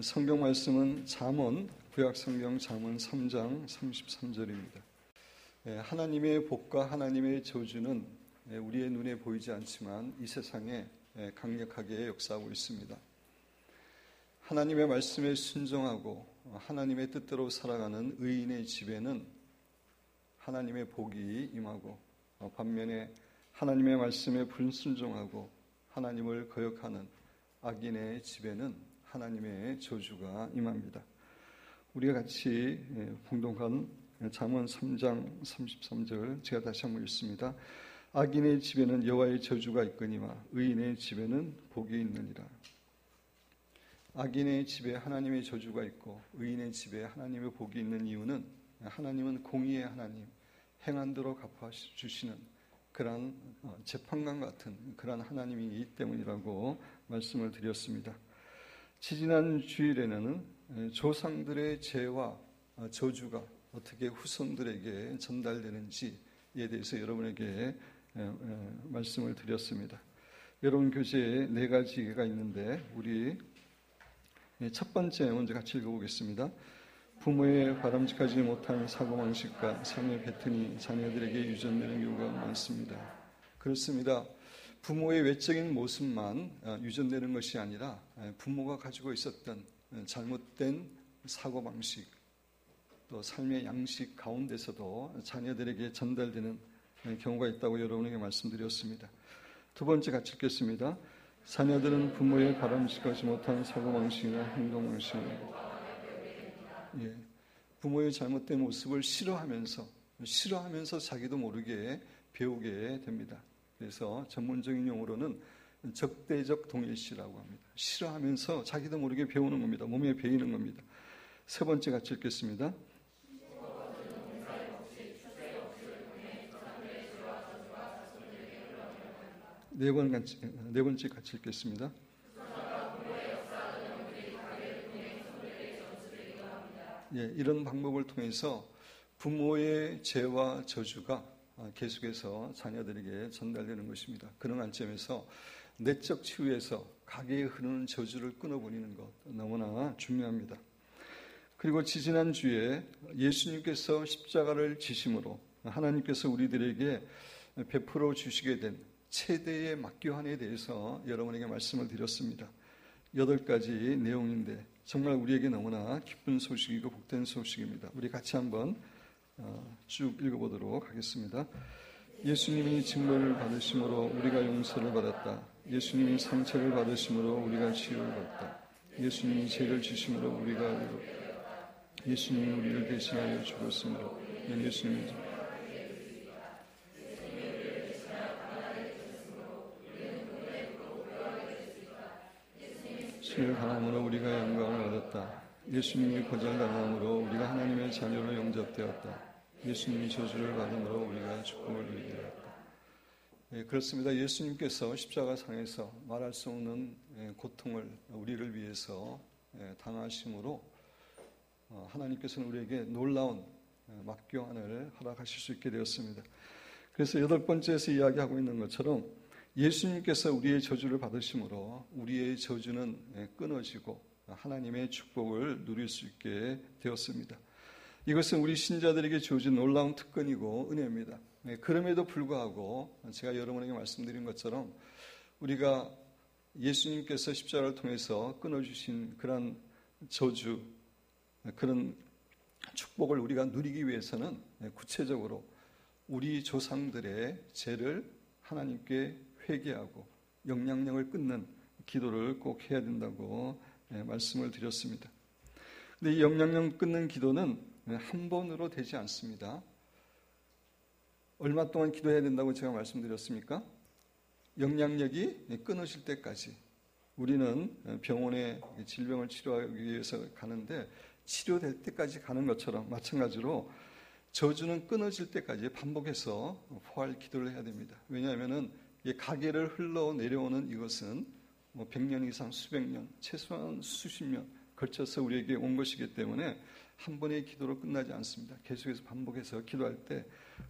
성경 말씀은 잠언, 구약성경 잠언 3장 33절입니다. 하나님의 복과 하나님의 저주는 우리의 눈에 보이지 않지만 이 세상에 강력하게 역사하고 있습니다. 하나님의 말씀에 순종하고 하나님의 뜻대로 살아가는 의인의 집에는 하나님의 복이 임하고, 반면에 하나님의 말씀에 불순종하고 하나님을 거역하는 악인의 집에는 하나님의 저주가 임합니다. 우리가 같이 봉독한 잠언 3장 33절 제가 다시 한번 읽습니다. 악인의 집에는 여호와의 저주가 있거니와 의인의 집에는 복이 있느니라. 악인의 집에 하나님의 저주가 있고 의인의 집에 하나님의 복이 있는 이유는 하나님은 공의의 하나님, 행한 대로 갚아주시는 그러한 재판관 같은 그러한 하나님이기 때문이라고 말씀을 드렸습니다. 지지난 주일에는 조상들의 죄와 저주가 어떻게 후손들에게 전달되는지에 대해서 여러분에게 말씀을 드렸습니다. 여러분 교재에 4가지가 있는데 우리 첫 번째 먼저 같이 읽어보겠습니다. 부모의 바람직하지 못한 사고방식과 삶의 패턴이 자녀들에게 유전되는 경우가 많습니다. 그렇습니다. 부모의 외적인 모습만 유전되는 것이 아니라 부모가 가지고 있었던 잘못된 사고방식, 또 삶의 양식 가운데서도 자녀들에게 전달되는 경우가 있다고 여러분에게 말씀드렸습니다. 두 번째 같이 읽겠습니다. 자녀들은 부모의 바람직하지 못한 사고방식이나 행동방식을 부모의 잘못된 모습을 싫어하면서 자기도 모르게 배우게 됩니다. 그래서 전문적인 용어로는 적대적 동일시라고 합니다. 싫어하면서 자기도 모르게 배우는 겁니다. 몸에 배이는 겁니다. 세 번째 같이 읽겠습니다. 네 번째 같이 읽겠습니다. 이런 방법을 통해서 부모의 죄와 저주가 계속해서 자녀들에게 전달되는 것입니다. 그런 관점에서 내적 치유에서 가게에 흐르는 저주를 끊어버리는 것 너무나 중요합니다. 그리고 지지난 주에 예수님께서 십자가를 지심으로 하나님께서 우리들에게 베풀어 주시게 된 최대의 막교환에 대해서 여러분에게 말씀을 드렸습니다. 8가지 내용인데 정말 우리에게 너무나 기쁜 소식이고 복된 소식입니다. 우리 같이 한번 쭉 읽어보도록 하겠습니다. 예수님이 징벌을 받으심으로 우리가 용서를 받았다. 예수님이 상처를 받으심으로 우리가 치유를 받았다. 예수님이 죄를 지심으로 우리가 의롭다. 예수님이 우리를 대신하여 죽었으므로 예수님이 죄를 당함으로 우리가 영광을 얻었다. 예수님이 거절당함으로 우리가 하나님의 자녀로 영접되었다. 예수님이 저주를 받음으로 우리가 축복을 누리게 되었다. 그렇습니다. 예수님께서 십자가상에서 말할 수 없는 고통을 우리를 위해서 당하심으로 하나님께서는 우리에게 놀라운 막교환을 허락하실 수 있게 되었습니다. 그래서 8번째에서 이야기하고 있는 것처럼 예수님께서 우리의 저주를 받으심으로 우리의 저주는 끊어지고 하나님의 축복을 누릴 수 있게 되었습니다. 이것은 우리 신자들에게 주어진 놀라운 특권이고 은혜입니다. 그럼에도 불구하고 제가 여러분에게 말씀드린 것처럼 우리가 예수님께서 십자가를 통해서 끊어주신 그런 저주, 그런 축복을 우리가 누리기 위해서는 구체적으로 우리 조상들의 죄를 하나님께 회개하고 영향력을 끊는 기도를 꼭 해야 된다고 말씀을 드렸습니다. 근데 이 영향력 끊는 기도는 한 번으로 되지 않습니다. 얼마 동안 기도해야 된다고 제가 말씀드렸습니까? 영향력이 끊어질 때까지. 우리는 병원에 질병을 치료하기 위해서 가는데 치료될 때까지 가는 것처럼 마찬가지로 저주는 끊어질 때까지 반복해서 포할 기도를 해야 됩니다. 왜냐하면 가게를 흘러내려오는 이것은 100년 이상 수백 년, 최소한 수십 년 걸쳐서 우리에게 온 것이기 때문에 한 번의 기도로 끝나지 않습니다. 계속해서 반복해서 기도할 때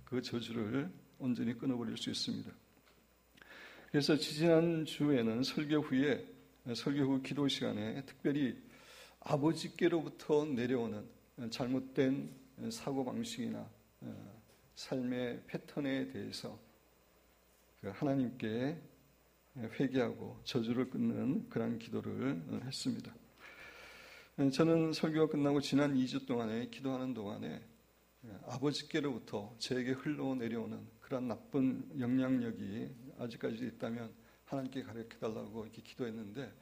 그 저주를 온전히 끊어버릴 수 있습니다. 그래서 지지난 주에는 설교 후 기도 시간에 특별히 아버지께로부터 내려오는 잘못된 사고방식이나 삶의 패턴에 대해서 하나님께 회개하고 저주를 끊는 그런 기도를 했습니다. 저는 설교가 끝나고 지난 2주 동안에 기도하는 동안에 아버지께로부터 저에게 흘러내려오는 그런 나쁜 영향력이 아직까지 있다면 하나님께 가르쳐달라고 이렇게 기도했는데,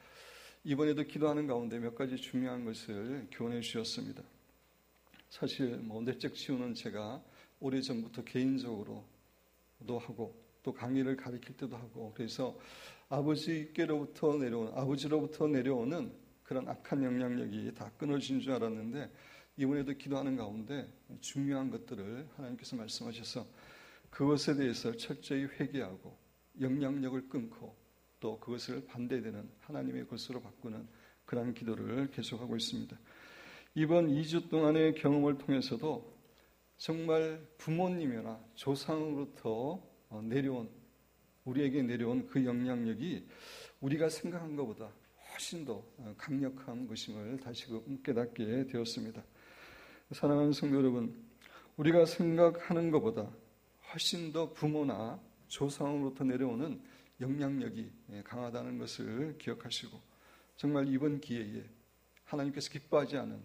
이번에도 기도하는 가운데 몇 가지 중요한 것을 교훈해 주셨습니다. 사실 내적 치유는 제가 오래전부터 개인적으로도 하고 또 강의를 가르칠 때도 하고, 그래서 아버지로부터 내려오는 그런 악한 영향력이 다 끊어진 줄 알았는데, 이번에도 기도하는 가운데 중요한 것들을 하나님께서 말씀하셔서 그것에 대해서 철저히 회개하고 영향력을 끊고 또 그것을 반대되는 하나님의 것으로 바꾸는 그런 기도를 계속하고 있습니다. 이번 2주 동안의 경험을 통해서도 정말 부모님이나 조상으로부터 우리에게 내려온 그 영향력이 우리가 생각한 것보다 훨씬 더 강력한 것임을 다시금 깨닫게 되었습니다. 사랑하는 성도 여러분, 우리가 생각하는 것보다 훨씬 더 부모나 조상으로부터 내려오는 영향력이 강하다는 것을 기억하시고, 정말 이번 기회에 하나님께서 기뻐하지 않은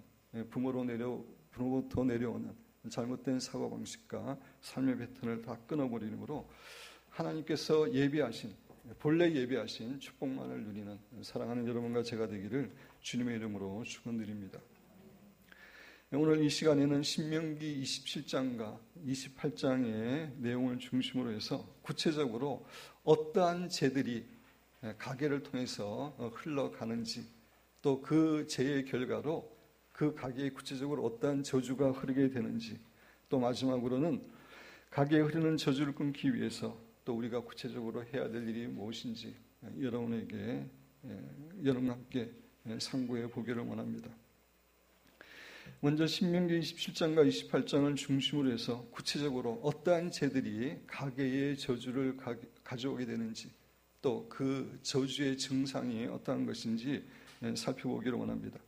부모로부터 내려오는 잘못된 사고방식과 삶의 패턴을 다 끊어버리므로 하나님께서 본래 예비하신 축복만을 누리는 사랑하는 여러분과 제가 되기를 주님의 이름으로 축원드립니다. 오늘 이 시간에는 신명기 27장과 28장의 내용을 중심으로 해서 구체적으로 어떠한 죄들이 가게를 통해서 흘러가는지, 또 그 죄의 결과로 그 가게에 구체적으로 어떠한 저주가 흐르게 되는지, 또 마지막으로는 가게에 흐르는 저주를 끊기 위해서 또 우리가 구체적으로 해야 될 일이 무엇인지 여러분과 함께 상고해 보기를 원합니다. 먼저 신명기 27장과 28장을 중심으로 해서 구체적으로 어떠한 죄들이 가게에 저주를 가져오게 되는지, 또 그 저주의 증상이 어떠한 것인지 살펴보기를 원합니다.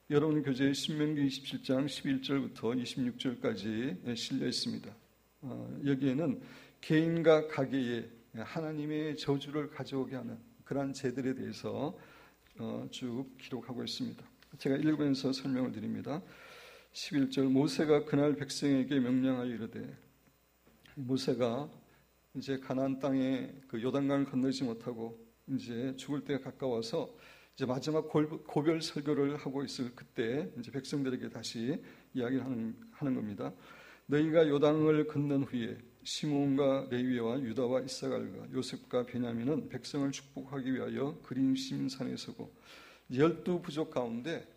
여러분 교재에 신명기 27장 11절부터 26절까지 실려 있습니다. 여기에는 개인과 가게에 하나님의 저주를 가져오게 하는 그러한 죄들에 대해서 쭉 기록하고 있습니다. 제가 읽으면서 설명을 드립니다. 11절, 모세가 그날 백성에게 명령하여 이르되, 모세가 이제 가나안 땅에 그 요단강을 건너지 못하고 이제 죽을 때가 가까워서 이제 마지막 고별 설교를 하고 있을 그때 이제 백성들에게 다시 이야기를 하는 겁니다. 너희가 요단을 건넌 후에 시므온과 레위와 유다와 이사갈과 요셉과 베냐민은 백성을 축복하기 위하여 그림심산에 서고, 12부족 가운데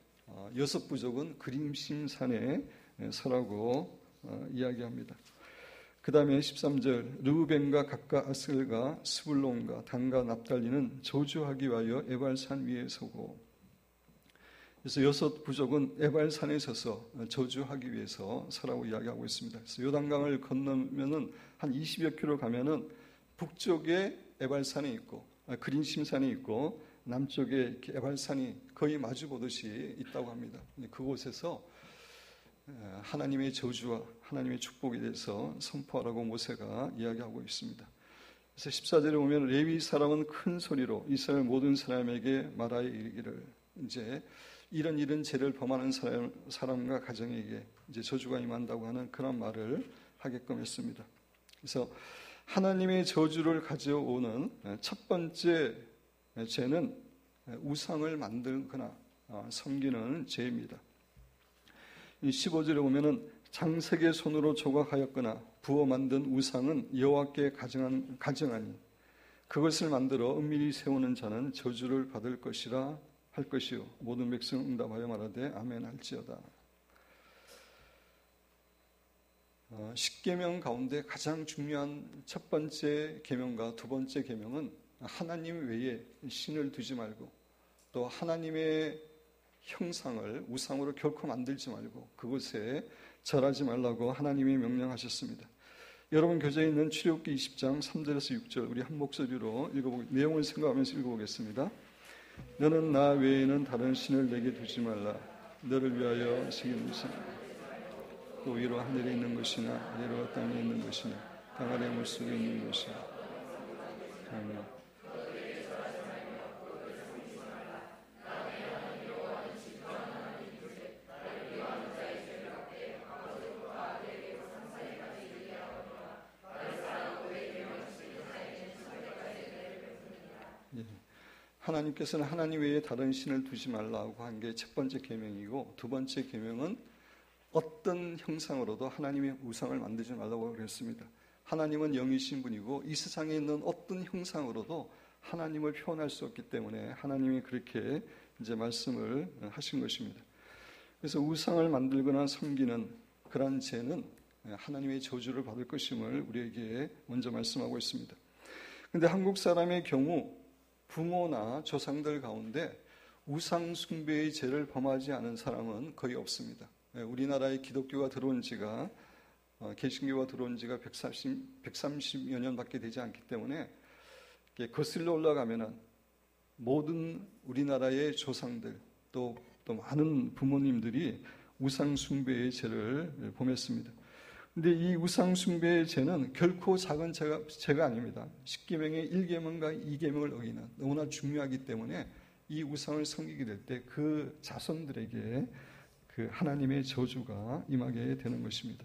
6부족은 그림심산에 서라고 이야기합니다. 그 다음에 13절, 르우벤과 gad과 아셀과 스불론과 단과 납달리는 저주하기 위하여 에발산 위에 서고, 그래서 6부족은 에발산에 서서 저주하기 위해서 서라고 이야기하고 있습니다. 그래서 요단강을 건너면은 한 20여 킬로 가면은 북쪽에 에발산이 있고 그림심산이 있고 남쪽에 에발산이 거의 마주 보듯이 있다고 합니다. 그곳에서 하나님의 저주와 하나님의 축복에 대해서 선포하라고 모세가 이야기하고 있습니다. 그래서 14절에 보면 레위 사람은 큰 소리로 이스라엘 모든 사람에게 말하여 이르기를, 이제 이런 죄를 범하는 사람과 가정에게 이제 저주가 임한다고 하는 그런 말을 하게끔 했습니다. 그래서 하나님의 저주를 가져오는 첫 번째 죄는 우상을 만들거나 섬기는 죄입니다. 15절에 보면은 장색의 손으로 조각하였거나 부어 만든 우상은 여호와께 가증하니 그것을 만들어 은밀히 세우는 자는 저주를 받을 것이라 할 것이요 모든 백성 응답하여 말하되 아멘 할지어다. 10계명 가운데 가장 중요한 첫 번째 계명과 두 번째 계명은 하나님 외에 신을 두지 말고, 또 하나님의 형상을 우상으로 결코 만들지 말고 그곳에 절하지 말라고 하나님이 명령하셨습니다. 여러분 교재에 있는 출애굽기 20장 3절에서 6절 우리 한 목소리로 내용을 생각하면서 읽어보겠습니다. 너는 나 외에는 다른 신을 내게 두지 말라. 너를 위하여 새긴 것은 또 위로 하늘에 있는 것이나 아래로 땅에 있는 것이나 땅 아래 물속에 있는 것이나 아멘. 하나님께서는 하나님 외에 다른 신을 두지 말라고 한 게 첫 번째 계명이고, 두 번째 계명은 어떤 형상으로도 하나님의 우상을 만들지 말라고 그랬습니다. 하나님은 영이신 분이고 이 세상에 있는 어떤 형상으로도 하나님을 표현할 수 없기 때문에 하나님이 그렇게 이제 말씀을 하신 것입니다. 그래서 우상을 만들거나 섬기는 그런 죄는 하나님의 저주를 받을 것임을 우리에게 먼저 말씀하고 있습니다. 그런데 한국 사람의 경우 부모나 조상들 가운데 우상 숭배의 죄를 범하지 않은 사람은 거의 없습니다. 우리나라에 기독교가 들어온 지가 개신교가 들어온 지가 130여 년밖에 되지 않기 때문에 거슬러 올라가면은 모든 우리나라의 조상들 또 많은 부모님들이 우상 숭배의 죄를 범했습니다. 그런데 이 우상 숭배의 죄는 결코 작은 죄가 아닙니다. 10계명의 1계명과 2계명을 어기는 너무나 중요하기 때문에 이 우상을 섬기게 될 때 그 자손들에게 그 하나님의 저주가 임하게 되는 것입니다.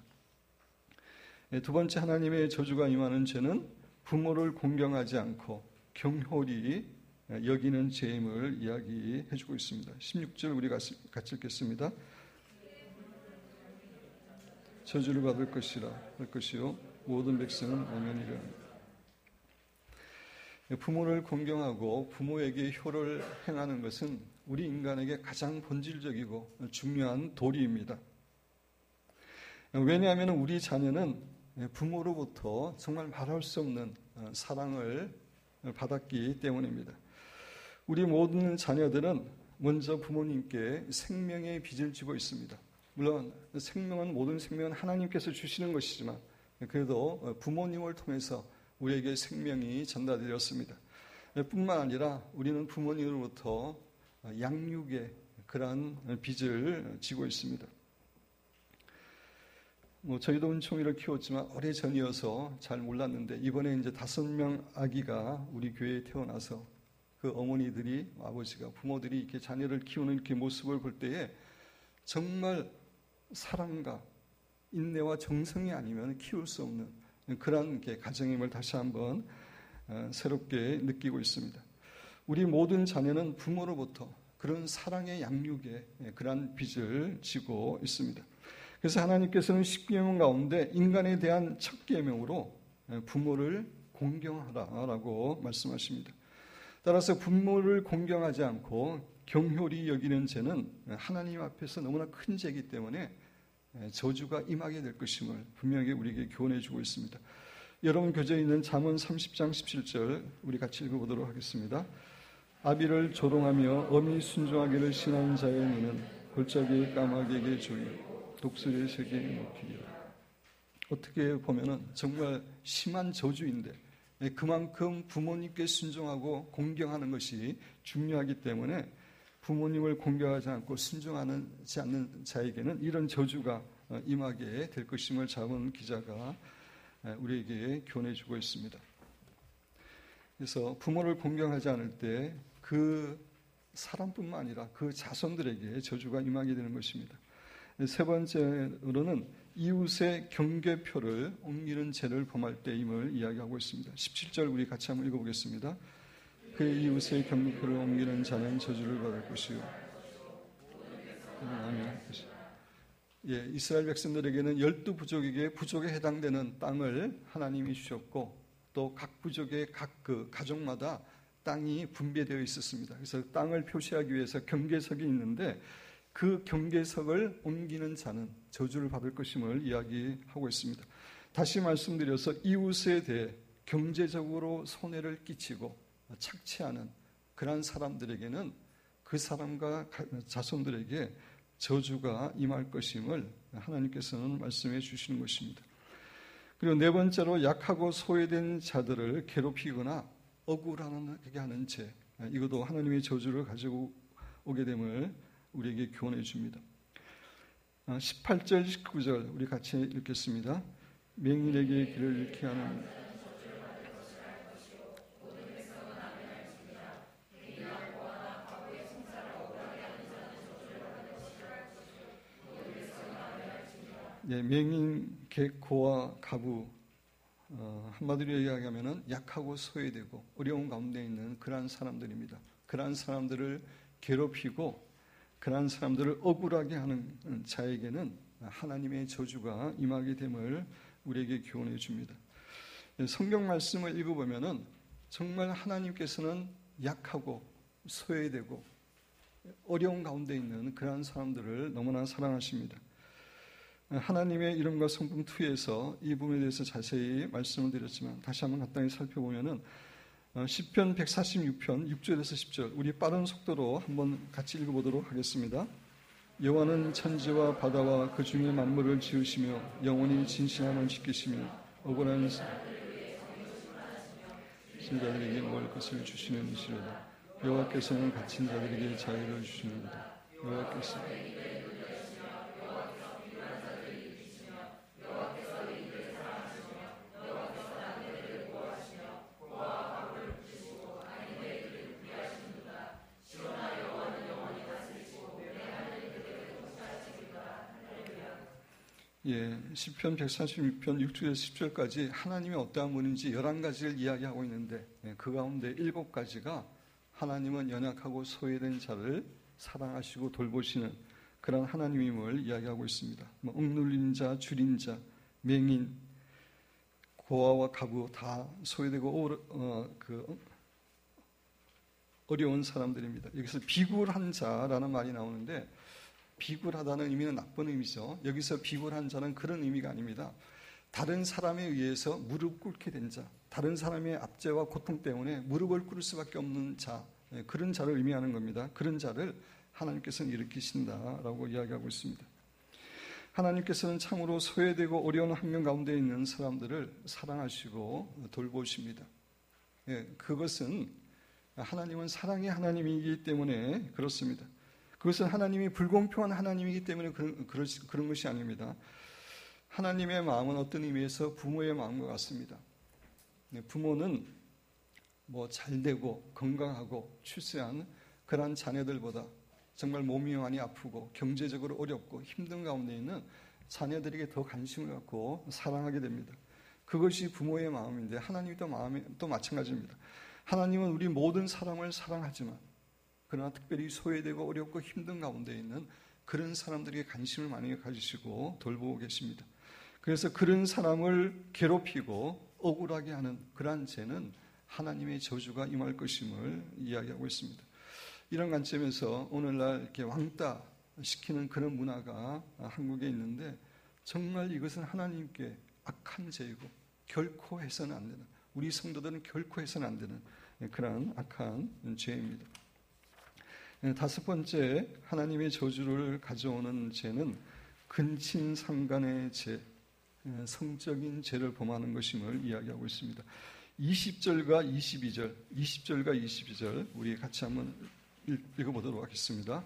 두 번째 하나님의 저주가 임하는 죄는 부모를 공경하지 않고 경홀히 여기는 죄임을 이야기해 주고 있습니다. 16절 우리 같이 읽겠습니다. 저주를 받을 것이라 할 것이요 모든 백성은 오면이라. 부모를 공경하고 부모에게 효를 행하는 것은 우리 인간에게 가장 본질적이고 중요한 도리입니다. 왜냐하면 우리 자녀는 부모로부터 정말 말할 수 없는 사랑을 받았기 때문입니다. 우리 모든 자녀들은 먼저 부모님께 생명의 빚을 지고 있습니다. 물론 생명은 모든 생명은 하나님께서 주시는 것이지만 그래도 부모님을 통해서 우리에게 생명이 전달되었습니다. 뿐만 아니라 우리는 부모님으로부터 양육의 그러한 빚을 지고 있습니다. 저희도 은총이를 키웠지만 오래전이어서 잘 몰랐는데 이번에 이제 5명 아기가 우리 교회에 태어나서 그 어머니들이 아버지가 부모들이 이렇게 자녀를 키우는 이렇게 모습을 볼 때에 정말 사랑과 인내와 정성이 아니면 키울 수 없는 그런 가정임을 다시 한번 새롭게 느끼고 있습니다. 우리 모든 자녀는 부모로부터 그런 사랑의 양육에 그런 빚을 지고 있습니다. 그래서 하나님께서는 10계명 가운데 인간에 대한 첫 계명으로 부모를 공경하라라고 말씀하십니다. 따라서 부모를 공경하지 않고 경홀히 여기는 죄는 하나님 앞에서 너무나 큰 죄이기 때문에 저주가 임하게 될 것임을 분명히 우리에게 교훈해 주고 있습니다. 여러분 교재에 있는 잠언 30장 17절 우리 같이 읽어보도록 하겠습니다. 아비를 조롱하며 엄히 순종하기를 신하는 자의 눈은 골짜기의 까마귀에게 조이고 독수리의 세계에 먹히리라. 어떻게 보면은 정말 심한 저주인데 그만큼 부모님께 순종하고 공경하는 것이 중요하기 때문에 부모님을 공경하지 않고 순종하지 않는 자에게는 이런 저주가 임하게 될 것임을 잠언 기자가 우리에게 교훈해주고 있습니다. 그래서 부모를 공경하지 않을 때 그 사람뿐만 아니라 그 자손들에게 저주가 임하게 되는 것입니다. 세 번째로는 이웃의 경계표를 옮기는 죄를 범할 때임을 이야기하고 있습니다. 17절 우리 같이 한번 읽어보겠습니다. 그 이웃의 경계표를 옮기는 자는 저주를 받을 것이요. 이스라엘 백성들에게는 12부족에게 부족에 해당되는 땅을 하나님이 주셨고 또 각 부족의 각 그 가족마다 땅이 분배되어 있었습니다. 그래서 땅을 표시하기 위해서 경계석이 있는데 그 경계석을 옮기는 자는 저주를 받을 것임을 이야기하고 있습니다. 다시 말씀드려서 이웃에 대해 경제적으로 손해를 끼치고 착취하는 그런 사람들에게는 그 사람과 자손들에게 저주가 임할 것임을 하나님께서는 말씀해 주시는 것입니다. 그리고 네 번째로 약하고 소외된 자들을 괴롭히거나 억울하게 하는 죄, 이것도 하나님의 저주를 가지고 오게 됨을 우리에게 교훈해 줍니다. 18절, 19절 우리 같이 읽겠습니다. 맹인에게 길을 잃게 하는 맹인, 객, 고아, 가부 한마디로 이야기하면 약하고 소외되고 어려운 가운데 있는 그러한 사람들입니다. 그러한 사람들을 괴롭히고 그러한 사람들을 억울하게 하는 자에게는 하나님의 저주가 임하게 됨을 우리에게 교훈해 줍니다. 성경 말씀을 읽어보면 정말 하나님께서는 약하고 소외되고 어려운 가운데 있는 그러한 사람들을 너무나 사랑하십니다. 하나님의 이름과 성품 2에서 이 부분에 대해서 자세히 말씀을 드렸지만 다시 한번 간단히 살펴보면은 시편 146편 6절에서 10절 우리 빠른 속도로 한번 같이 읽어보도록 하겠습니다. 여호와는 천지와 바다와 그 중에 만물을 지으시며 영원히 진실함을 지키시며 억울한 신자들에게 먹을 것을 주시는 이시로다. 여호와께서는 갇힌 자들에게 자유를 주시는도다. 여호와께서 시편 146편 6절에서 10절까지 하나님이 어떠한 분인지 11가지를 이야기하고 있는데 그 가운데 7가지가 하나님은 연약하고 소외된 자를 사랑하시고 돌보시는 그런 하나님임을 이야기하고 있습니다. 억눌린 자, 줄인 자, 맹인, 고아와 가부 다 소외되고 어려운 사람들입니다. 여기서 비굴한 자라는 말이 나오는데 비굴하다는 의미는 나쁜 의미죠. 여기서 비굴한 자는 그런 의미가 아닙니다. 다른 사람에 의해서 무릎 꿇게 된 자, 다른 사람의 압제와 고통 때문에 무릎을 꿇을 수밖에 없는 자, 그런 자를 의미하는 겁니다. 그런 자를 하나님께서는 일으키신다라고 이야기하고 있습니다. 하나님께서는 참으로 소외되고 어려운 환경 가운데 있는 사람들을 사랑하시고 돌보십니다. 그것은 하나님은 사랑의 하나님이기 때문에 그렇습니다. 그것은 하나님이 불공평한 하나님이기 때문에 그런 것이 아닙니다. 하나님의 마음은 어떤 의미에서 부모의 마음과 같습니다. 부모는 잘되고 건강하고 출세한 그러한 자녀들보다 정말 몸이 많이 아프고 경제적으로 어렵고 힘든 가운데 있는 자녀들에게 더 관심을 갖고 사랑하게 됩니다. 그것이 부모의 마음인데 하나님도 마음이 또 마찬가지입니다. 하나님은 우리 모든 사람을 사랑하지만 그러나 특별히 소외되고 어렵고 힘든 가운데 있는 그런 사람들에게 관심을 많이 가지시고 돌보고 계십니다. 그래서 그런 사람을 괴롭히고 억울하게 하는 그러한 죄는 하나님의 저주가 임할 것임을 이야기하고 있습니다. 이런 관점에서 오늘날 이렇게 왕따 시키는 그런 문화가 한국에 있는데 정말 이것은 하나님께 악한 죄이고 결코 해서는 안 되는, 우리 성도들은 결코 해서는 안 되는 그런 악한 죄입니다. 5번째 하나님의 저주를 가져오는 죄는 근친상간의 죄, 성적인 죄를 범하는 것임을 이야기하고 있습니다. 20절과 22절 우리 같이 한번 읽어보도록 하겠습니다.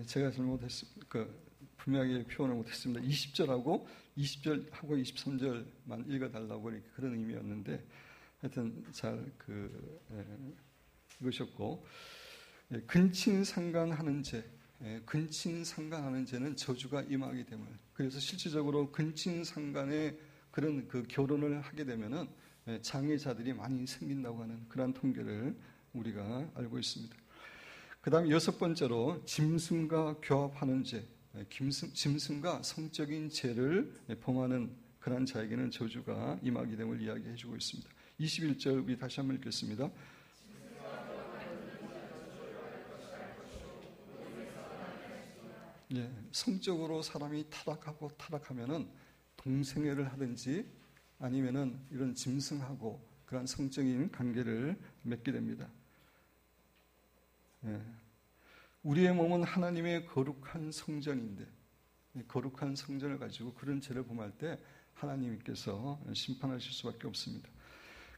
제가 잘못했습니다. 분명하게 표현을 못했습니다. 20절하고 23절만 읽어달라고 그런 의미였는데 하여튼 잘 읽으셨고, 근친상간하는 죄, 근친상간하는 죄는 저주가 임하기 때문에, 그래서 실질적으로 근친상간의 그런 결혼을 하게 되면은 장애자들이 많이 생긴다고 하는 그러한 통계를 우리가 알고 있습니다. 그 다음 6번째로 짐승과 교합하는 죄, 짐승과 성적인 죄를 범하는 그런 자에게는 저주가 임하게 됨을 이야기해 주고 있습니다. 21절 우리 다시 한번 읽겠습니다. 성적으로 사람이 타락하면은 동성애를 하든지 아니면은 이런 짐승하고 그런 성적인 관계를 맺게 됩니다. 우리의 몸은 하나님의 거룩한 성전인데 거룩한 성전을 가지고 그런 죄를 범할 때 하나님께서 심판하실 수밖에 없습니다.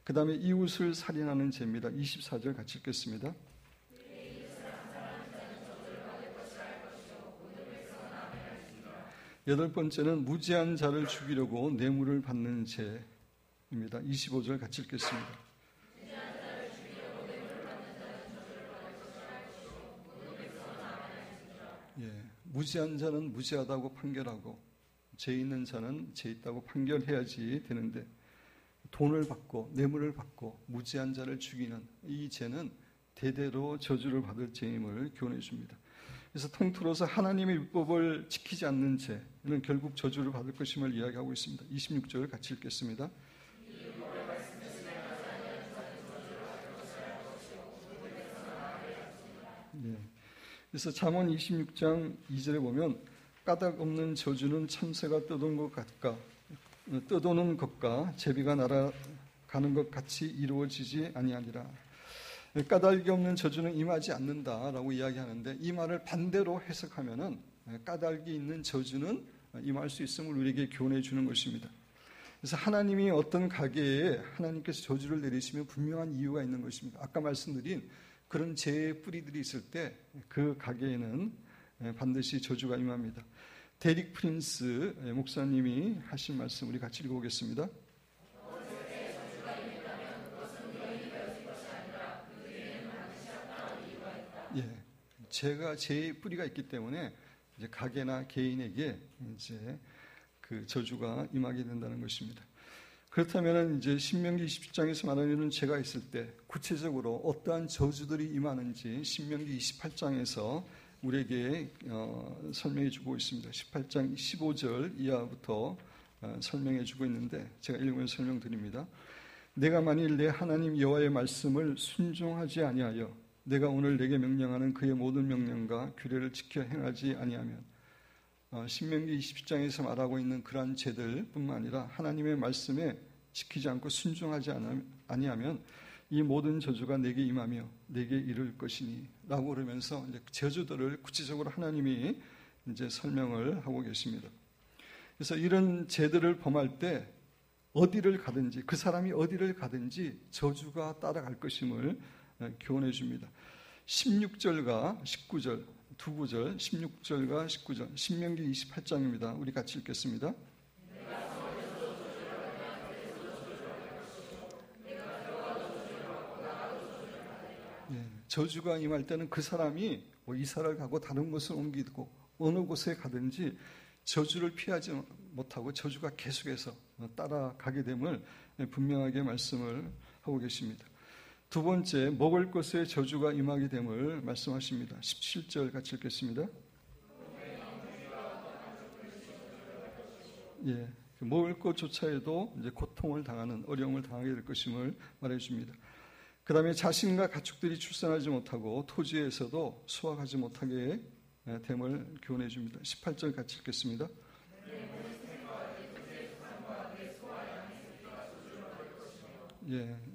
그 다음에 이웃을 살인하는 죄입니다. 24절 같이 읽겠습니다. 여덟 번째는 무지한 자를 죽이려고 뇌물을 받는 죄입니다. 25절 같이 읽겠습니다. 무지한 자는 무지하다고 판결하고 죄 있는 자는 죄 있다고 판결해야지 되는데 돈을 받고 뇌물을 받고 무지한 자를 죽이는 이 죄는 대대로 저주를 받을 죄임을 교훈해 줍니다. 그래서 통틀어서 하나님의 율법을 지키지 않는 죄는 결국 저주를 받을 것임을 이야기하고 있습니다. 26절 같이 읽겠습니다. 그래서 잠언 26장 2절에 보면 까닭 없는 저주는 참새가 떠도는 것과 제비가 날아가는 것 같이 이루어지지 아니하니라. 까닭이 없는 저주는 임하지 않는다라고 이야기하는데 이 말을 반대로 해석하면은 까닭이 있는 저주는 임할 수 있음을 우리에게 교훈해 주는 것입니다. 그래서 하나님이 어떤 가게에 하나님께서 저주를 내리시면 분명한 이유가 있는 것입니다. 아까 말씀드린 그런 죄의 뿌리들이 있을 때 그 가게에는 반드시 저주가 임합니다. 데릭 프린스 목사님이 하신 말씀 우리 같이 읽어보겠습니다. 죄가 죄의 뿌리가 있기 때문에 이제 가게나 개인에게 이제 그 저주가 임하게 된다는 것입니다. 그렇다면 이제 신명기 27장에서 말하는 죄가 있을 때 구체적으로 어떠한 저주들이 임하는지 신명기 28장에서 우리에게 설명해 주고 있습니다. 18장 15절 이하부터 설명해 주고 있는데 제가 읽으면서 설명드립니다. 내가 만일 내 하나님 여호와의 말씀을 순종하지 아니하여 내가 오늘 내게 명령하는 그의 모든 명령과 규례를 지켜 행하지 아니하면 신명기 20장에서 말하고 있는 그러한 죄들뿐만 아니라 하나님의 말씀에 지키지 않고 순종하지 아니하면 이 모든 저주가 내게 임하며 내게 이를 것이니 라고 그러면서 이제 저주들을 구체적으로 하나님이 이제 설명을 하고 계십니다. 그래서 이런 죄들을 범할 때 어디를 가든지 그 사람이 어디를 가든지 저주가 따라갈 것임을 교훈해 줍니다. 16절과 19절 두 구절 16절과 19절 신명기 28장입니다. 우리 같이 읽겠습니다. 저주가 임할 때는 그 사람이 이사를 가고 다른 곳을 옮기고 어느 곳에 가든지 저주를 피하지 못하고 저주가 계속해서 따라가게 됨을 분명하게 말씀을 하고 계십니다. 두 번째, 먹을 것에 저주가 임하게 됨을 말씀하십니다. 17절 같이 읽겠습니다. 먹을 것조차에도 이제 고통을 당하는 어려움을 당하게 될 것임을 말해줍니다. 그 다음에 자신과 가축들이 출산하지 못하고 토지에서도 수확하지 못하게 됨을 교훈해 줍니다. 18절 같이 읽겠습니다.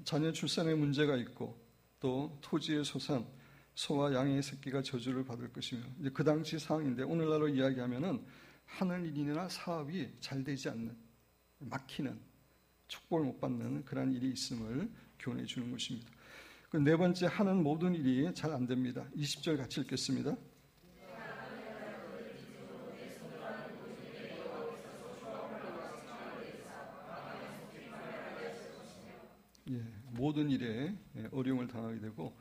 자녀 출산에 문제가 있고 또 토지의 소산, 소와 양의 새끼가 저주를 받을 것이며 이제 그 당시 상황인데 오늘날로 이야기하면은 하는 일이나 사업이 잘 되지 않는 막히는 축복을 못 받는 그런 일이 있음을 교훈해 주는 것입니다. 그 네 번째 하는 모든 일이 잘 안 됩니다. 20절 같이 읽겠습니다. 모든 일에 어려움을 당하게 되고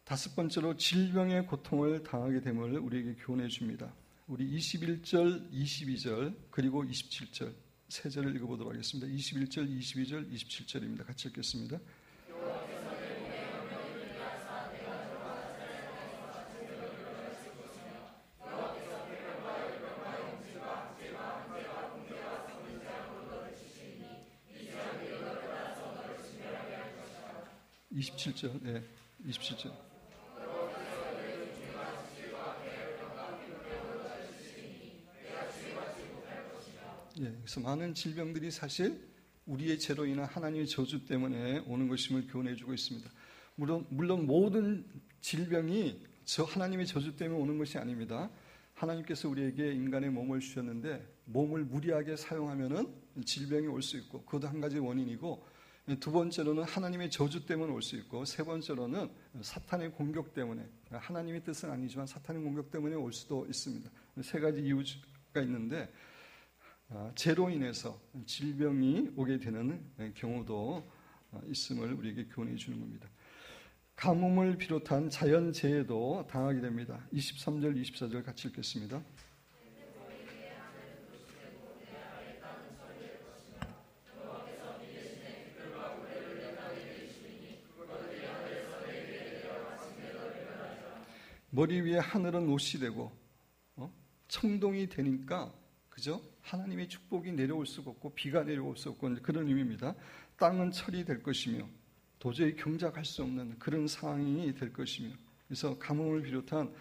다섯 번째로 질병의 고통을 당하게 됨을 우리에게 교훈해 줍니다. 우리 21절, 22절 그리고 27절 세 절을 읽어보도록 하겠습니다. 21절, 22절, 27절입니다. 같이 읽겠습니다. 27절. 그래서 많은 질병들이 사실 우리의 죄로 인한 하나님의 저주 때문에 오는 것임을 교훈해주고 있습니다. 물론 모든 질병이 저 하나님의 저주 때문에 오는 것이 아닙니다. 하나님께서 우리에게 인간의 몸을 주셨는데 몸을 무리하게 사용하면은 질병이 올 수 있고 그것도 한 가지 원인이고, 두 번째로는 하나님의 저주 때문에 올 수 있고, 세 번째로는 사탄의 공격 때문에, 하나님의 뜻은 아니지만 사탄의 공격 때문에 올 수도 있습니다. 세 가지 이유가 있는데 죄로 인해서 질병이 오게 되는 경우도 있음을 우리에게 교훈해 주는 겁니다. 가뭄을 비롯한 자연재해도 당하게 됩니다. 23절, 24절 같이 읽겠습니다. 머리 위에 하늘은 옷이 되고 청동이 되니까, 그죠? 하나님의 축복이 내려올 수가 없고 비가 내려올 수 없고 그런 의미입니다. 땅은 철이 될 것이며 도저히 경작할 수 없는 그런 상황이 될 것이며, 그래서 가뭄을 비롯한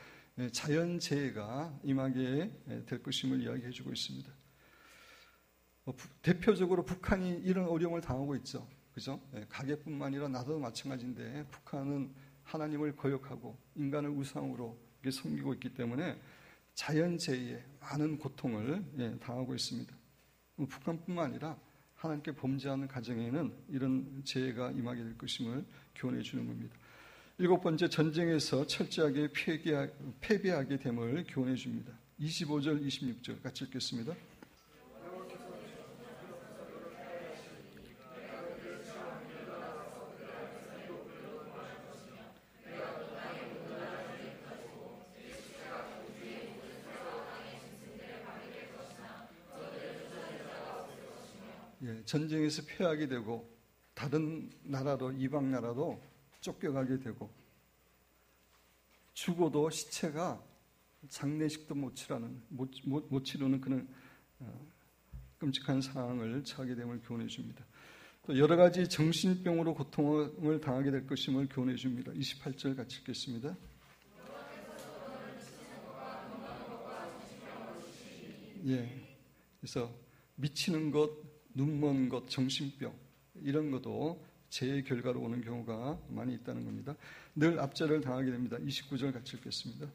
자연재해가 임하게 될 것임을 이야기해 주고 있습니다. 대표적으로 북한이 이런 어려움을 당하고 있죠. 그죠? 가계뿐만 아니라 나도 마찬가지인데 북한은 하나님을 거역하고 인간을 우상으로 섬기고 있기 때문에 자연재해에 많은 고통을 당하고 있습니다. 북한뿐만 아니라 하나님께 범죄하는 가정에는 이런 재해가 임하게 될 것임을 교훈해 주는 겁니다. 7번째, 전쟁에서 철저하게 패배하게 됨을 교훈해 줍니다. 25절, 26절 같이 읽겠습니다. 전쟁에서 패하게 되고 다른 나라로, 이방 나라로 쫓겨가게 되고 죽어도 시체가 장례식도 못 치르는 그런 끔찍한 상황을 처하게 됨을 교훈해 줍니다. 또 여러 가지 정신병으로 고통을 당하게 될 것임을 교훈해 줍니다. 28절 같이 읽겠습니다. 그래서 미치는 것, 눈먼 것, 정신병 이런 것도 재해의 결과로 오는 경우가 많이 있다는 겁니다. 늘 압제를 당하게 됩니다. 29절 같이 읽겠습니다.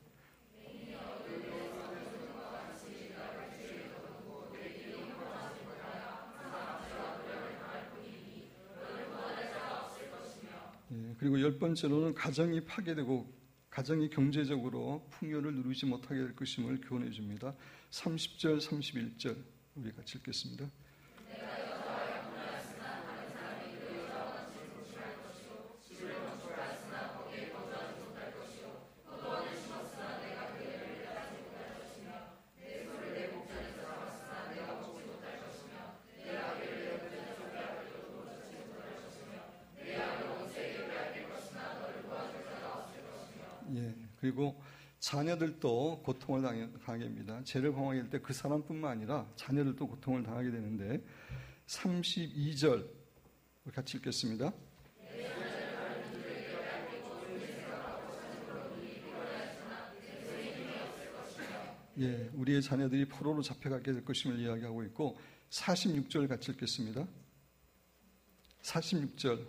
그리고 10번째로는 가정이 파괴되고 가정이 경제적으로 풍요를 누리지 못하게 될 것임을 교훈해 줍니다. 30절, 31절 우리 같이 읽겠습니다. 그리고 자녀들도 고통을 당하게 됩니다. 죄를 범하게 될 때 그 사람뿐만 아니라 자녀들도 고통을 당하게 되는데 32절 같이 읽겠습니다. 우리의 자녀들이 포로로 잡혀가게 될 것임을 이야기하고 있고 46절 같이 읽겠습니다. 46절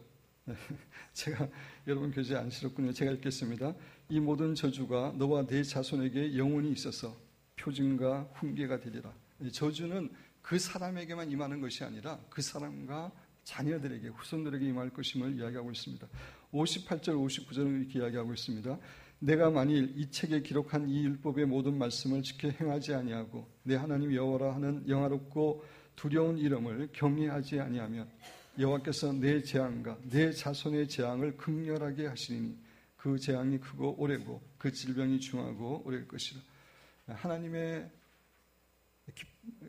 제가 여러분 교재 안 실었군요. 제가 읽겠습니다. 이 모든 저주가 너와 네 자손에게 영원히 있어서 표징과 훈계가 되리라. 저주는 그 사람에게만 임하는 것이 아니라 그 사람과 자녀들에게, 후손들에게 임할 것임을 이야기하고 있습니다. 58절, 59절은 이렇게 이야기하고 있습니다. 내가 만일 이 책에 기록한 이 율법의 모든 말씀을 지켜 행하지 아니하고 내 하나님 여호와라 하는 영화롭고 두려운 이름을 경외하지 아니하면 여호와께서 내 재앙과 내 자손의 재앙을 극렬하게 하시리니 그 재앙이 크고 오래고 그 질병이 중하고 오래일 것이라.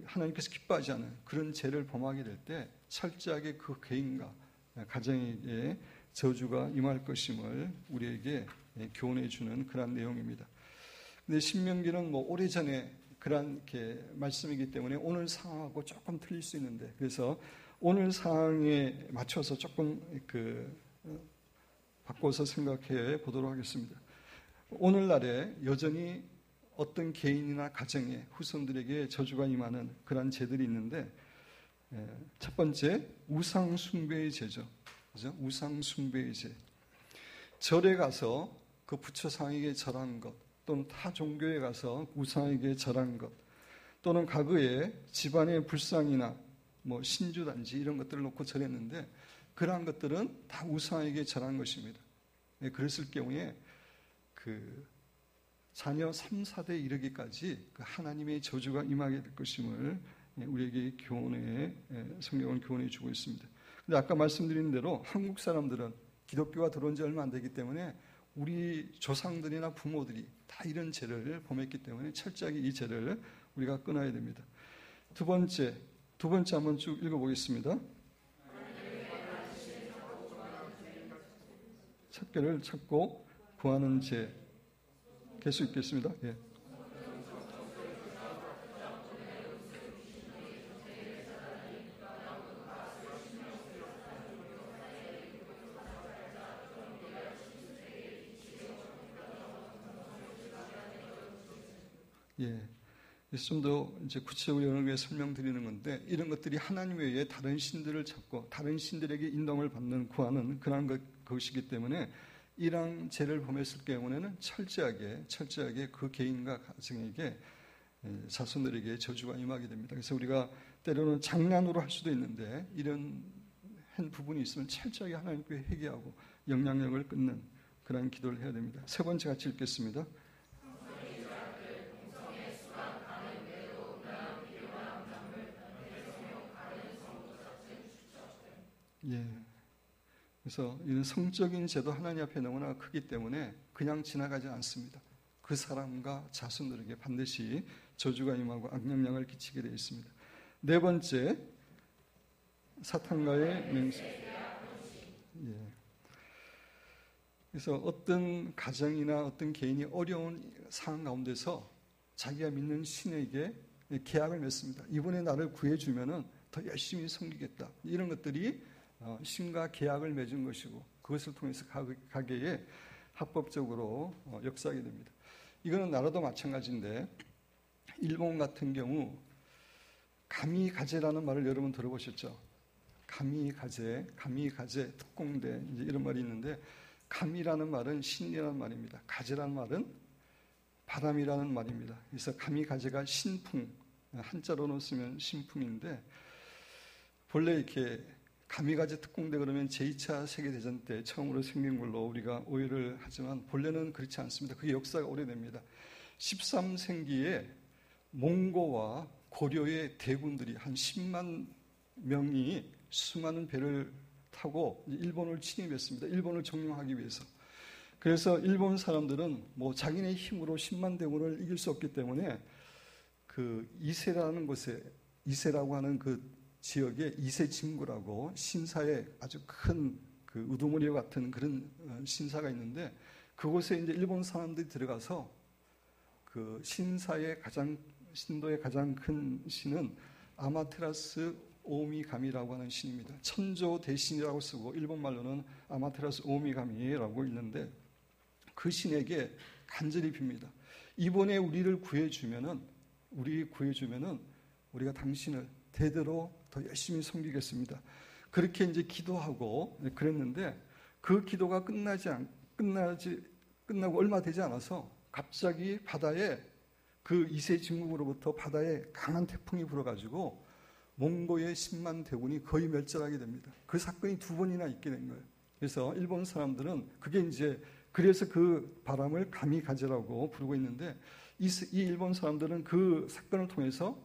하나님께서 기뻐하지 않은 그런 죄를 범하게 될 때 철저하게 그 개인과 가정에게 저주가 임할 것임을 우리에게 교훈해 주는 그런 내용입니다. 근데 신명기는 오래전에 그런 말씀이기 때문에 오늘 상황하고 조금 틀릴 수 있는데, 그래서 오늘 상황에 맞춰서 조금 바꿔서 생각해 보도록 하겠습니다. 오늘날에 여전히 어떤 개인이나 가정에 후손들에게 저주가 임하는 그런 죄들이 있는데, 첫 번째 우상 숭배의 죄죠. 그죠? 우상 숭배의 죄. 절에 가서 그 부처상에게 절한 것, 또는 타 종교에 가서 우상에게 절한 것, 또는 과거에 집안의 불상이나 뭐 신주단지 이런 것들을 놓고 절했는데, 그러한 것들은 다 우상에게 절한 것입니다. 그랬을 경우에 그 자녀 3, 4대 이르기까지 그 하나님의 저주가 임하게 될 것임을 우리에게 성경은 교훈해 주고 있습니다. 근데 아까 말씀드린 대로 한국 사람들은 기독교가 들어온 지 얼마 안 되기 때문에 우리 조상들이나 부모들이 다 이런 죄를 범했기 때문에 철저하게 이 죄를 우리가 끊어야 됩니다. 두 번째 한번 쭉 읽어보겠습니다. 찾기를 찾고 구하는 죄. 계속 읽겠습니다. 예. 예. 그래서 좀 더 이제 구체적으로 여러 개 설명드리는 건데, 이런 것들이 하나님 외에 다른 신들을 찾고 다른 신들에게 인도를 받는 구하는 그런 것이기 때문에 이러한 죄를 범했을 경우에는 철저하게 그 개인과 가정에게 자손들에게 저주가 임하게 됩니다. 그래서 우리가 때로는 장난으로 할 수도 있는데 이런 한 부분이 있으면 철저하게 하나님께 회개하고 영향력을 끊는 그런 기도를 해야 됩니다. 세 번째 같이 읽겠습니다. 예. 그래서 이런 성적인 죄도 하나님 앞에 너무나 크기 때문에 그냥 지나가지 않습니다. 그 사람과 자손들에게 반드시 저주가 임하고 악영향을 끼치게 되어 있습니다. 네 번째, 사탄과의 맹세. 예. 그래서 어떤 가정이나 어떤 개인이 어려운 상황 가운데서 자기가 믿는 신에게 계약을 맺습니다. 이번에 나를 구해주면은 더 열심히 섬기겠다. 이런 것들이 신과 계약을 맺은 것이고, 그것을 통해서 가게에 합법적으로 역사하게 됩니다. 이거는 나라도 마찬가지인데, 일본 같은 경우 가미가제라는 말을 여러분 들어보셨죠? 가미가제, 특공대 이제 이런 말이 있는데, 가미라는 말은 신이라는 말입니다. 가제라는 말은 바람이라는 말입니다. 그래서 가미가제가 신풍, 한자로는 쓰면 신풍인데, 본래 이렇게 가미가제 특공대 그러면 제2차 세계대전 때 처음으로 생긴 걸로 우리가 오해를 하지만 본래는 그렇지 않습니다. 그게 역사가 오래됩니다. 13세기에 몽고와 고려의 대군들이 한 10만 명이 수많은 배를 타고 일본을 침입했습니다. 일본을 점령하기 위해서. 그래서 일본 사람들은 뭐 자기네 힘으로 10만 대군을 이길 수 없기 때문에 그 이세라는 곳에, 이세라고 하는 그 지역에 이세진구라고 신사에 아주 큰 그 우두머리와 같은 그런 신사가 있는데, 그곳에 이제 일본 사람들이 들어가서 그 신도의 가장 큰 신은 아마테라스 오미가미라고 하는 신입니다. 천조 대신이라고 쓰고 일본 말로는 아마테라스 오미가미라고 있는데, 그 신에게 간절히 빕니다. 이번에 우리를 구해주면은 우리가 당신을 대대로 더 열심히 섬기겠습니다. 그렇게 이제 기도하고 그랬는데, 그 기도가 끝나고 얼마 되지 않아서 갑자기 바다에 그 이세진국으로부터 바다에 강한 태풍이 불어가지고 몽고의 10만 대군이 거의 멸절하게 됩니다. 그 사건이 2번이나 있게 된 거예요. 그래서 일본 사람들은 그래서 그 바람을 가미가제라고 부르고 있는데, 이 일본 사람들은 그 사건을 통해서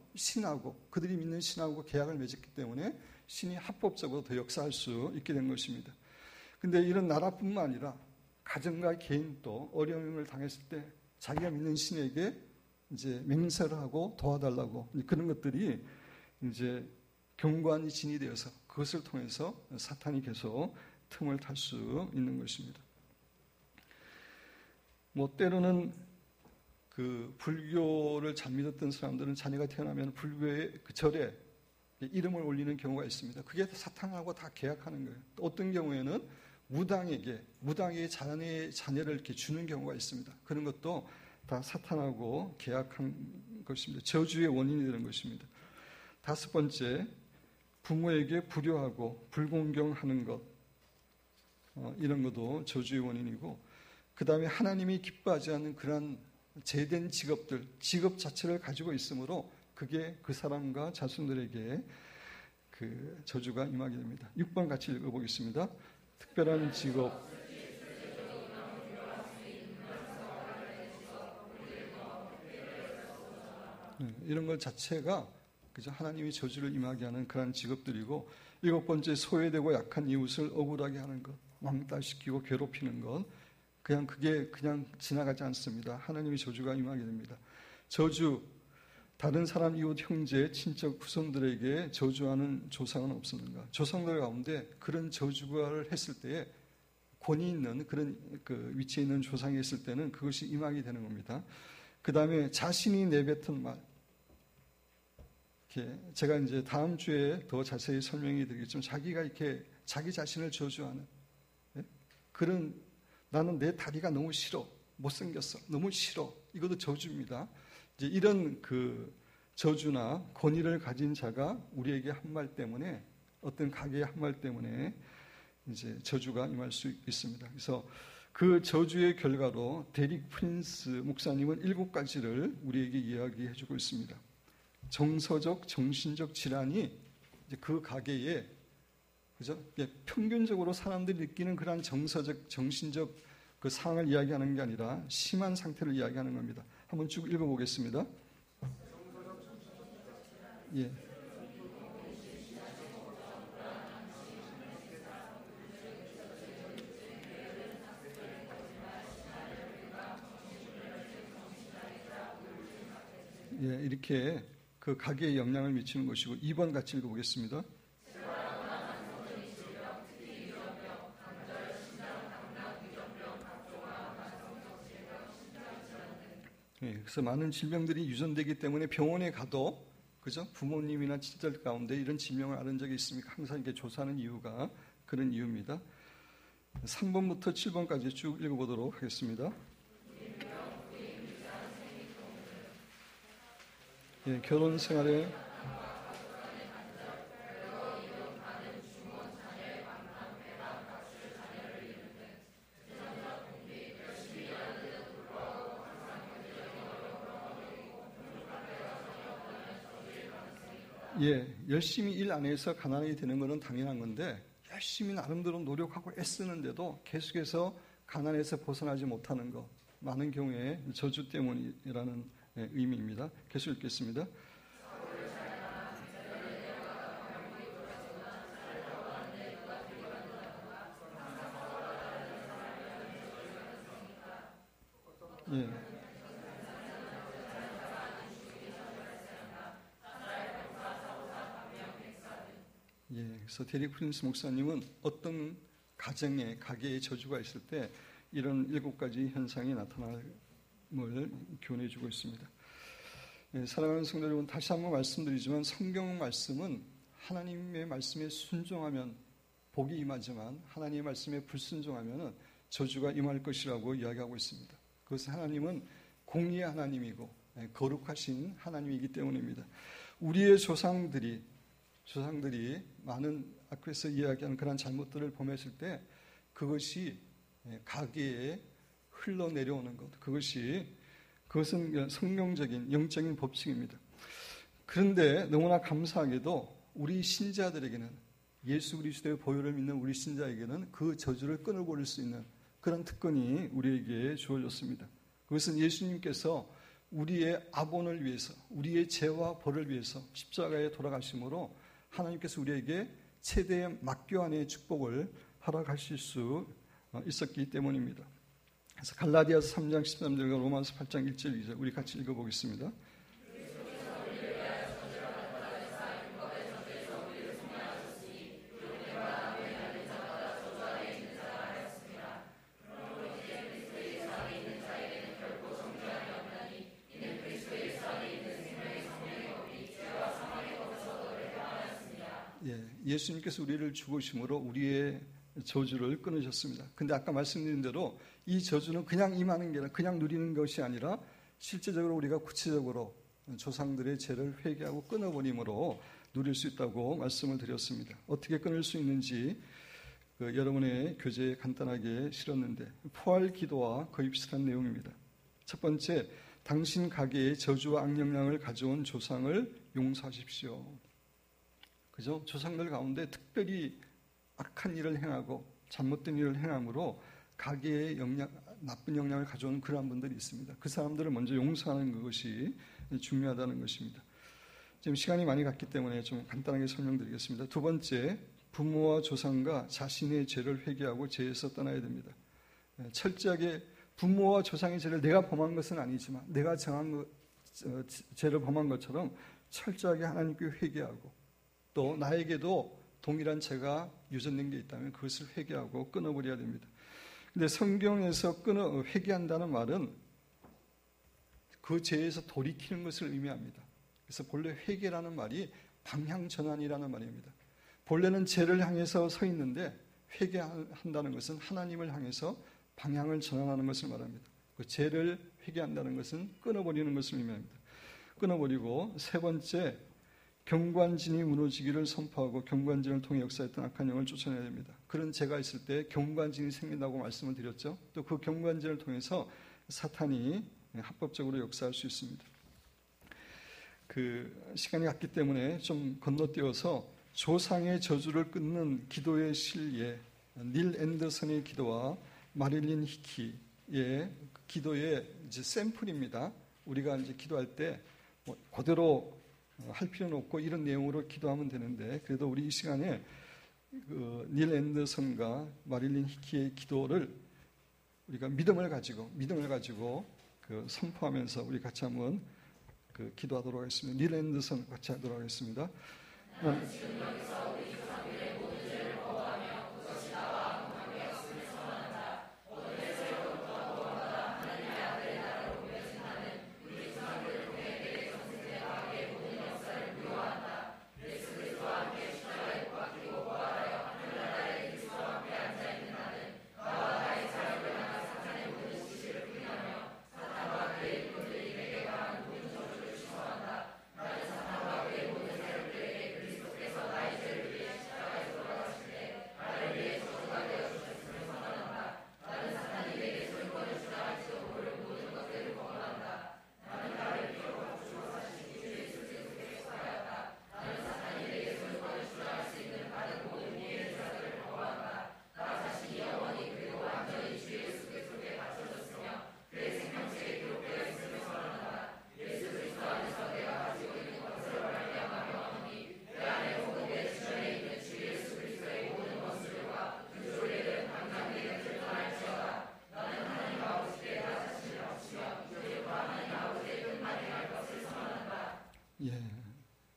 그들이 믿는 신하고 계약을 맺었기 때문에 신이 합법적으로 더 역사할 수 있게 된 것입니다. 근데 이런 나라뿐만 아니라 가정과 개인도 어려움을 당했을 때 자기가 믿는 신에게 이제 맹세를 하고 도와달라고, 그런 것들이 이제 견고한 진이 되어서 그것을 통해서 사탄이 계속 틈을 탈 수 있는 것입니다. 뭐 때로는 그 불교를 잘 믿었던 사람들은 자녀가 태어나면 불교의 그 절에 이름을 올리는 경우가 있습니다. 그게 사탄하고 다 계약하는 거예요. 또 어떤 경우에는 무당에게 자녀를 이렇게 주는 경우가 있습니다. 그런 것도 다 사탄하고 계약한 것입니다. 저주의 원인이 되는 것입니다. 다섯 번째, 부모에게 불효하고 불공경하는 것, 이런 것도 저주의 원인이고, 그 다음에 하나님이 기뻐하지 않는 그러한 제된 직업들, 직업 자체를 가지고 있으므로 그게 그 사람과 자손들에게 그 저주가 임하게 됩니다. 6번 같이 읽어보겠습니다. 특별한 직업, 이런 것 자체가 그저 하나님이 저주를 임하게 하는 그런 직업들이고, 일곱 번째, 소외되고 약한 이웃을 억울하게 하는 것, 왕따시키고 괴롭히는 것, 그게 그냥 지나가지 않습니다. 하나님의 저주가 임하게 됩니다. 저주, 다른 사람, 이웃, 형제, 친척, 후손들에게 저주하는 조상은 없었는가? 조상들 가운데 그런 저주를 했을 때에 권위 있는 그런 그 위치에 있는 조상이 있을 때는 그것이 임하게 되는 겁니다. 그 다음에 자신이 내뱉은 말, 제가 이제 다음 주에 더 자세히 설명해 드리겠지만, 자기가 이렇게 자기 자신을 저주하는, 그런, 나는 내 다리가 너무 싫어, 못생겼어, 너무 싫어, 이것도 저주입니다. 이제 이런 그 저주나 권위를 가진 자가 우리에게 한 말 때문에, 어떤 가게의 한 말 때문에 이제 저주가 임할 수 있습니다. 그래서 그 저주의 결과로 데릭 프린스 목사님은 7가지를 우리에게 이야기해 주고 있습니다. 정서적, 정신적 질환이 이제 그 가게에, 그죠? 평균적으로 사람들이 느끼는 그런 정서적, 정신적 그 상황을 이야기하는 게 아니라 심한 상태를 이야기하는 겁니다. 한번 쭉 읽어보겠습니다. 예. 예, 이렇게 그 가게에 영향을 미치는 것이고, 2번 같이 읽어보겠습니다. 예, 그래서 많은 질병들이 유전되기 때문에 병원에 가도, 그죠? 부모님이나 친척 가운데 이런 질병을 앓은 적이 있습니까? 항상 이렇게 조사하는 이유가 그런 이유입니다. 3번부터 7번까지 쭉 읽어보도록 하겠습니다. 예, 결혼 생활에 열심히 일 안 해서 가난하게 되는 것은 당연한 건데, 열심히 나름대로 노력하고 애쓰는데도 계속해서 가난에서 벗어나지 못하는 것, 많은 경우에 저주 때문이라는 의미입니다. 계속 읽겠습니다. 그래서 데릭 프린스 목사님은 어떤 가정에, 가게에 저주가 있을 때 이런 7가지 현상이 나타남을 교훈해주고 있습니다. 사랑하는 성도 여러분, 다시 한번 말씀드리지만, 성경 말씀은 하나님의 말씀에 순종하면 복이 임하지만, 하나님의 말씀에 불순종하면 저주가 임할 것이라고 이야기하고 있습니다. 그것은 하나님은 공의의 하나님이고 거룩하신 하나님이기 때문입니다. 우리의 조상들이 많은 앞에서 이야기한 그런 잘못들을 범했을 때 그것이 가게에 흘러내려오는 것, 그것은 성경적인 영적인 법칙입니다. 그런데 너무나 감사하게도 우리 신자들에게는, 예수 그리스도의 보혈을 믿는 우리 신자에게는 그 저주를 끊어버릴 수 있는 그런 특권이 우리에게 주어졌습니다. 그것은 예수님께서 우리의 아본을 위해서, 우리의 죄와 벌을 위해서 십자가에 돌아가심으로 하나님께서 우리에게 최대의 막교환의 축복을 허락하실 수 있었기 때문입니다. 그래서 갈라디아서 3장 13절과 로마서 8장 1절 2절 우리 같이 읽어보겠습니다. 예수님께서 우리를 죽으심으로 우리의 저주를 끊으셨습니다. 근데 아까 말씀드린 대로 이 저주는 그냥 임하는 게 아니라 그냥 누리는 것이 아니라 실제적으로 우리가 구체적으로 조상들의 죄를 회개하고 끊어버림으로 누릴 수 있다고 말씀을 드렸습니다. 어떻게 끊을 수 있는지 여러분의 교재에 간단하게 실었는데 포할 기도와 거의 비슷한 내용입니다. 첫 번째, 당신 가게에 저주와 악영향을 가져온 조상을 용서하십시오. 그죠? 조상들 가운데 특별히 악한 일을 행하고 잘못된 일을 행함으로 가게에 나쁜 영향을 가져오는 그러한 분들이 있습니다. 그 사람들을 먼저 용서하는 것이 중요하다는 것입니다. 지금 시간이 많이 갔기 때문에 좀 간단하게 설명드리겠습니다. 두 번째, 부모와 조상과 자신의 죄를 회개하고 죄에서 떠나야 됩니다. 철저하게 부모와 조상의 죄를 내가 범한 것은 아니지만 내가 정한 죄를 범한 것처럼 철저하게 하나님께 회개하고 또 나에게도 동일한 죄가 유전된 게 있다면 그것을 회개하고 끊어버려야 됩니다. 근데 성경에서 회개한다는 말은 그 죄에서 돌이키는 것을 의미합니다. 그래서 본래 회개라는 말이 방향 전환이라는 말입니다. 본래는 죄를 향해서 서 있는데 회개한다는 것은 하나님을 향해서 방향을 전환하는 것을 말합니다. 그 죄를 회개한다는 것은 끊어버리는 것을 의미합니다. 끊어버리고 세 번째, 경관진이 무너지기를 선포하고 경관진을 통해 역사했던 악한 영을 쫓아내야 됩니다. 그런 죄가 있을 때 경관진이 생긴다고 말씀을 드렸죠. 또 그 경관진을 통해서 사탄이 합법적으로 역사할 수 있습니다. 시간이 갔기 때문에 좀 건너뛰어서 조상의 저주를 끊는 기도의 실예, 닐 앤더슨의 기도와 마릴린 히키의 기도의 이제 샘플입니다. 우리가 이제 기도할 때 그대로 할 필요는 없고 이런 내용으로 기도하면 되는데 그래도 우리 이 시간에 닐 앤더슨과 마릴린 히키의 기도를 우리가 믿음을 가지고 선포하면서 우리 같이 한번 기도하도록 하겠습니다. 닐 앤더슨 같이 하도록 하겠습니다.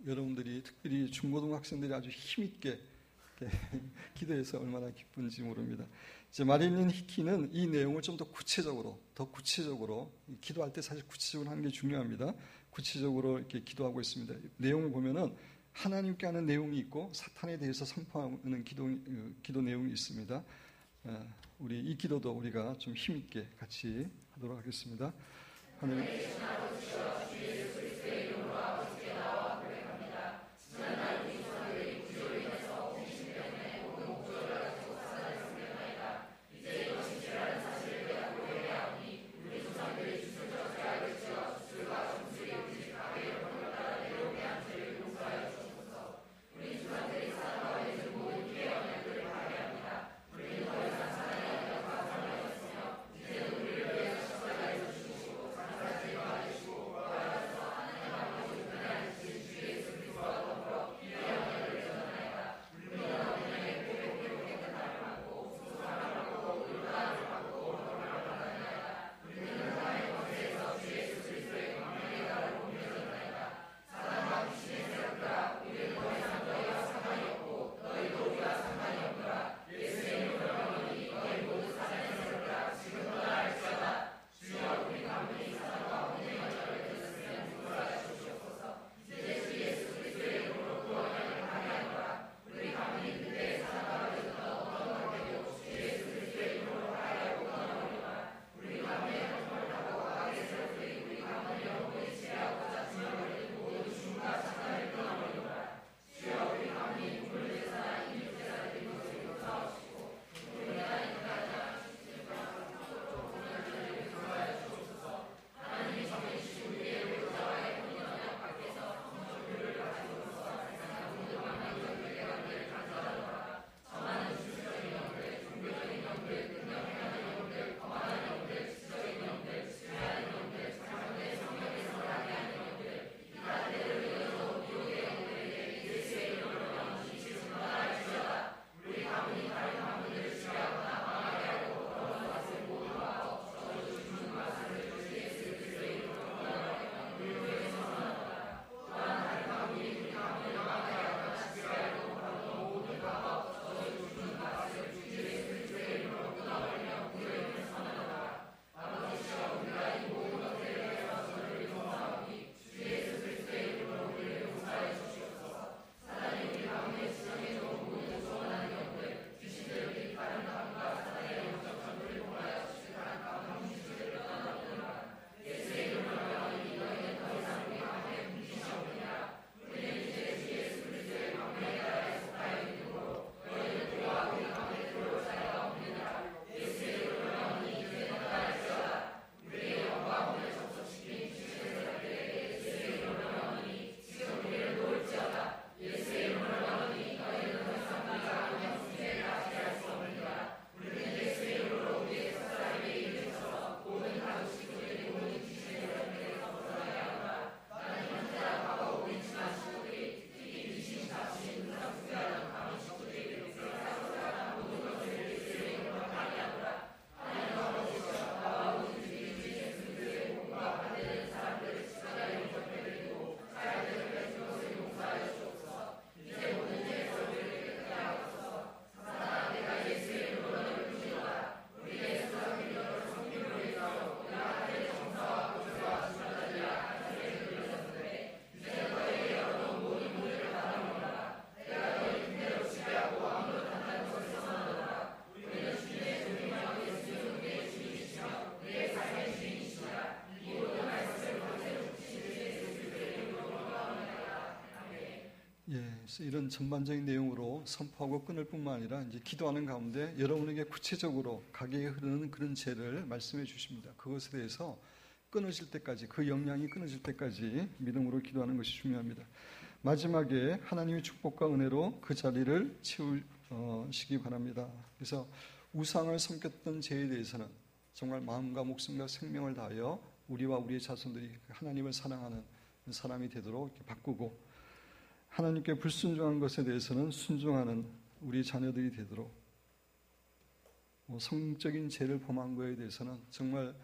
여러분들이 특별히 중고등학생들이 아주 힘있게 기도해서 얼마나 기쁜지 모릅니다. 이제 마릴린 히키는 이 내용을 좀 더 구체적으로 기도할 때 사실 구체적으로 하는 게 중요합니다. 구체적으로 이렇게 기도하고 있습니다. 내용을 보면은 하나님께 하는 내용이 있고 사탄에 대해서 선포하는 기도 내용이 있습니다. 우리 이 기도도 우리가 좀 힘있게 같이 하도록 하겠습니다. 하나님 그래서 이런 전반적인 내용으로 선포하고 끊을 뿐만 아니라 이제 기도하는 가운데 여러분에게 구체적으로 가게에 흐르는 그런 죄를 말씀해 주십니다. 그것에 대해서 끊어질 때까지, 그 영향이 끊어질 때까지 믿음으로 기도하는 것이 중요합니다. 마지막에 하나님의 축복과 은혜로 그 자리를 채우시기 바랍니다. 그래서 우상을 섬겼던 죄에 대해서는 정말 마음과 목숨과 생명을 다하여 우리와 우리의 자손들이 하나님을 사랑하는 사람이 되도록 이렇게 바꾸고, 하나님께 불순종한 것에 대해서는 순종하는 우리 자녀들이 되도록, 성적인 죄를 범한 것에 대해서는 정말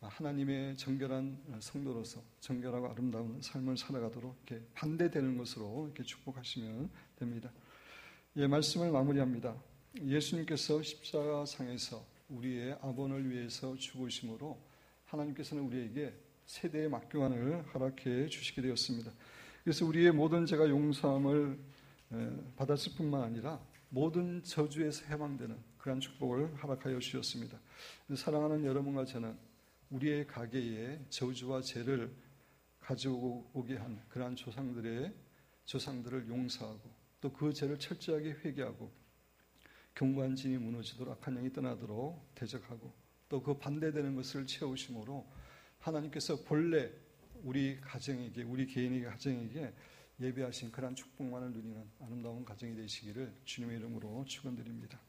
하나님의 정결한 성도로서 정결하고 아름다운 삶을 살아가도록 이렇게 반대되는 것으로 이렇게 축복하시면 됩니다. 말씀을 마무리합니다. 예수님께서 십자가상에서 우리의 아본을 위해서 죽으심으로 하나님께서는 우리에게 세대의 막교환을 허락해 주시게 되었습니다. 그래서 우리의 모든 죄가 용서함을 받았을 뿐만 아니라 모든 저주에서 해방되는 그러한 축복을 허락하여 주셨습니다. 사랑하는 여러분과 저는 우리의 가게에 저주와 죄를 가져오게 한 그러한 조상들을 용서하고, 또 그 죄를 철저하게 회개하고 견고한 진이 무너지도록 악한 영이 떠나도록 대적하고, 또 그 반대되는 것을 채우심으로 하나님께서 본래 우리 가정에게, 우리 개인에게 가정에게 예배하신 그러한 축복만을 누리는 아름다운 가정이 되시기를 주님의 이름으로 축원드립니다.